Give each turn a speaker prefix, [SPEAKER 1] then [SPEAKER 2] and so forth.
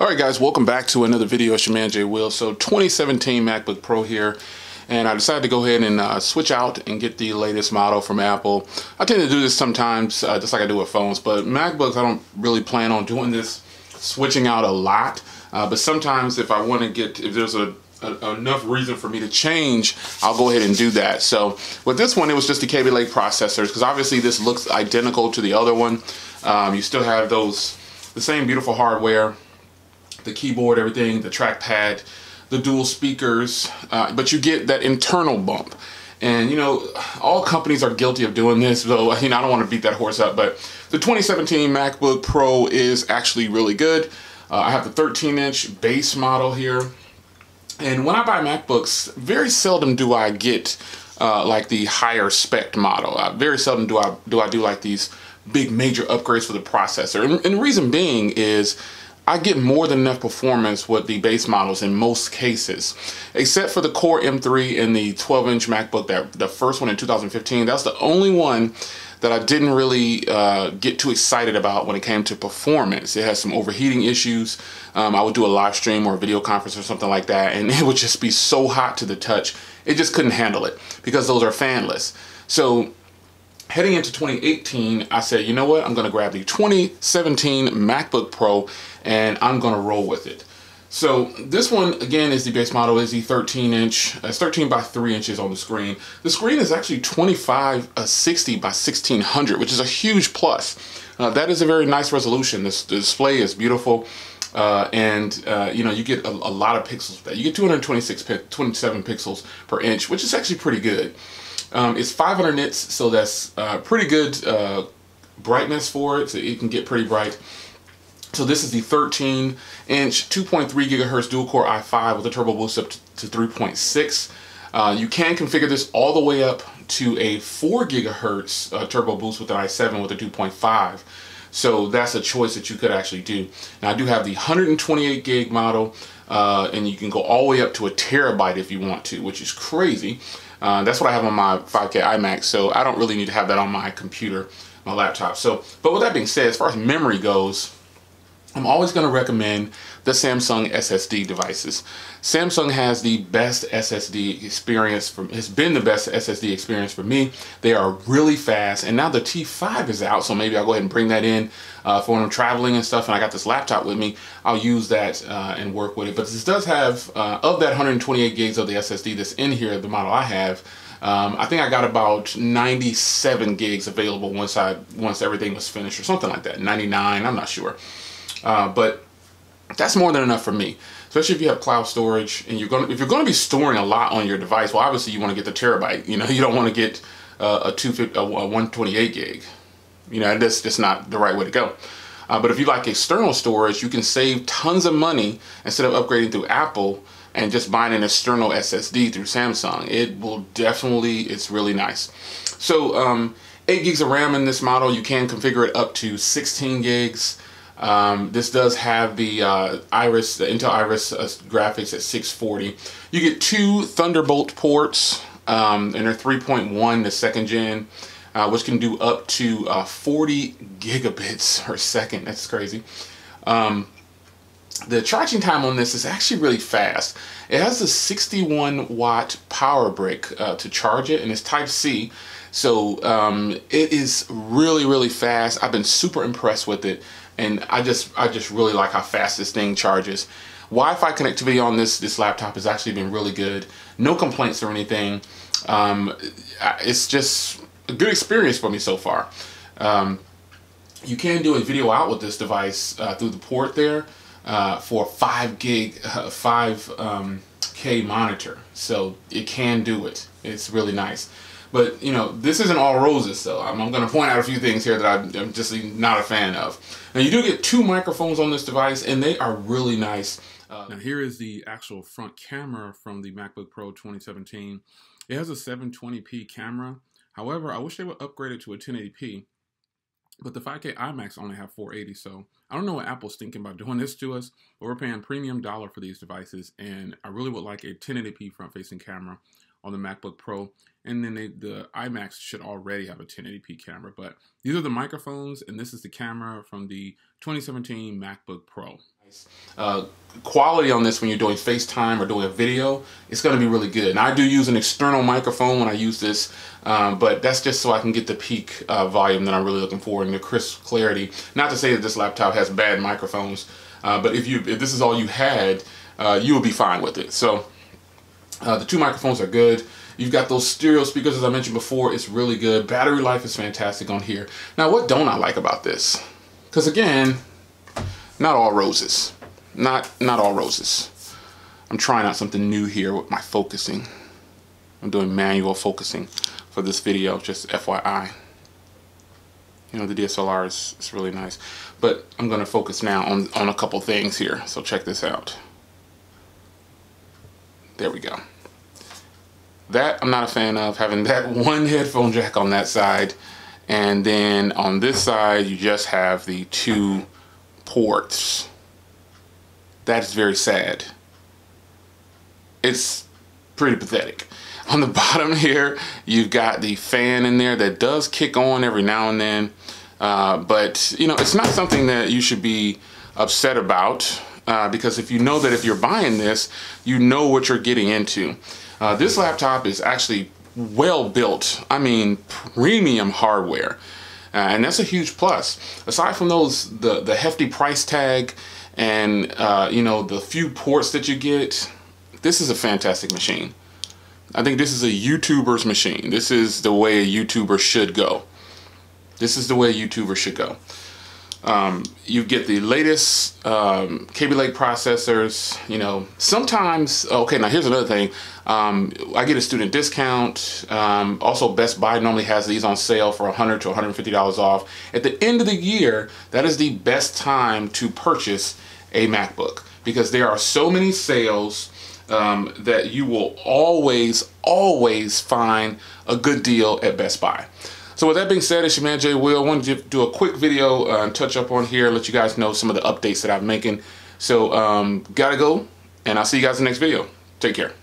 [SPEAKER 1] Alright guys, welcome back to another video. It's your man Jay Will. So 2017 MacBook Pro here, and I decided to go ahead and switch out and get the latest model from Apple. I tend to do this sometimes, just like I do with phones, but MacBooks I don't really plan on doing this, switching out a lot. But sometimes if I want to get, if there's enough reason for me to change, I'll go ahead and do that. So with this one, it was just the Kaby Lake processors, because obviously this looks identical to the other one. You still have the same beautiful hardware, the keyboard, everything, the trackpad, the dual speakers, but you get that internal bump. And you know, all companies are guilty of doing this, so you know, I don't want to beat that horse up, but the 2017 MacBook Pro is actually really good. I have the 13-inch base model here, and when I buy MacBooks, very seldom do I get like the higher spec model. Very seldom do I do like these big major upgrades for the processor, and the reason being is I get more than enough performance with the base models in most cases, except for the Core M3 and the 12-inch MacBook, the first one in 2015. That's the only one that I didn't really get too excited about when it came to performance. It has some overheating issues. I would do a live stream or a video conference or something like that, and it would just be so hot to the touch. It just couldn't handle it because those are fanless. So heading into 2018, I said, you know what? I'm going to grab the 2017 MacBook Pro and I'm going to roll with it. So this one, again, is the base model, is the 13-inch. It's 13 by 3 inches on the screen. The screen is actually 2560 by 1600, which is a huge plus. That is a very nice resolution. The display is beautiful. You know, you get a lot of pixels with that. You get 227 pixels per inch, which is actually pretty good. It's 500 nits, so that's pretty good brightness for it, so it can get pretty bright. So this is the 13-inch, 2.3 gigahertz dual-core i5 with a turbo boost up to 3.6. You can configure this all the way up to a 4 gigahertz turbo boost with an i7 with a 2.5. So that's a choice that you could actually do. Now I do have the 128 gig model, and you can go all the way up to a terabyte if you want to, which is crazy. That's what I have on my 5K iMac, so I don't really need to have that on my computer, my laptop. So, but with that being said, as far as memory goes, I'm always going to recommend the Samsung SSD devices. Samsung has the best SSD experience, has been the best SSD experience for me. They are really fast, and now the T5 is out, so maybe I'll go ahead and bring that in for when I'm traveling and stuff, and I got this laptop with me. I'll use that and work with it. But this does have, of that 128 gigs of the SSD that's in here, the model I have, I think I got about 97 gigs available once everything was finished, or something like that. 99, I'm not sure. But that's more than enough for me, especially if you have cloud storage and if you're going to be storing a lot on your device. Well, obviously you want to get the terabyte. You know, you don't want to get a 128 gig. You know, that's just not the right way to go. But if you like external storage, you can save tons of money instead of upgrading through Apple and just buying an external SSD through Samsung. It will definitely, it's really nice. So 8 gigs of RAM in this model. You can configure it up to 16 gigs. This does have the Intel Iris graphics at 640. You get 2 Thunderbolt ports, and they're 3.1 the second gen, which can do up to 40 gigabits per second. That's crazy. The charging time on this is actually really fast. It has a 61-watt power brick to charge it, and it's Type-C. So it is really, really fast. I've been super impressed with it. And I just really like how fast this thing charges. Wi-Fi connectivity on this laptop has actually been really good. No complaints or anything. It's just a good experience for me so far. You can do a video out with this device through the port there for 5K monitor. So it can do it. It's really nice. But, you know, this isn't all roses, so I'm going to point out a few things here that I'm just not a fan of. Now, you do get 2 microphones on this device, and they are really nice. Now, here is the actual front camera from the MacBook Pro 2017. It has a 720p camera. However, I wish they would upgrade it to a 1080p. But the 5K iMacs only have 480, so I don't know what Apple's thinking about doing this to us, but we're paying premium dollar for these devices, and I really would like a 1080p front-facing camera on the MacBook Pro, and then the iMacs should already have a 1080p camera. But these are the microphones, and this is the camera from the 2017 MacBook Pro. Quality on this when you're doing FaceTime or doing a video, it's going to be really good. And I do use an external microphone when I use this, but that's just so I can get the peak volume that I'm really looking for and the crisp clarity. Not to say that this laptop has bad microphones, but if this is all you had, you will be fine with it. So the two microphones are good. You've got those stereo speakers, as I mentioned before. It's really good. Battery life is fantastic on here. Now, what don't I like about this? Because again, not all roses. Not all roses. I'm trying out something new here with my focusing. I'm doing manual focusing for this video, just FYI. You know, the DSLR is really nice. But I'm going to focus now on a couple things here. So check this out. There we go. That I'm not a fan of, having that one headphone jack on that side. And then on this side, you just have the two ports. That is very sad. It's pretty pathetic. On the bottom here, you've got the fan in there that does kick on every now and then. But, you know, it's not something that you should be upset about because if you know that if you're buying this, you know what you're getting into. This laptop is actually well built. I mean, premium hardware. And that's a huge plus. Aside from the hefty price tag, and you know, the few ports that you get, this is a fantastic machine. I think this is a YouTuber's machine. This is the way a YouTuber should go. This is the way YouTubers should go. You get the latest Kaby Lake processors. You know, sometimes, okay, now here's another thing. I get a student discount. Also, Best Buy normally has these on sale for $100 to $150 off. At the end of the year, that is the best time to purchase a MacBook because there are so many sales that you will always find a good deal at Best Buy. So with that being said, it's your man Jay Will. I wanted to do a quick video and touch up on here, let you guys know some of the updates that I'm making. So gotta go, and I'll see you guys in the next video. Take care.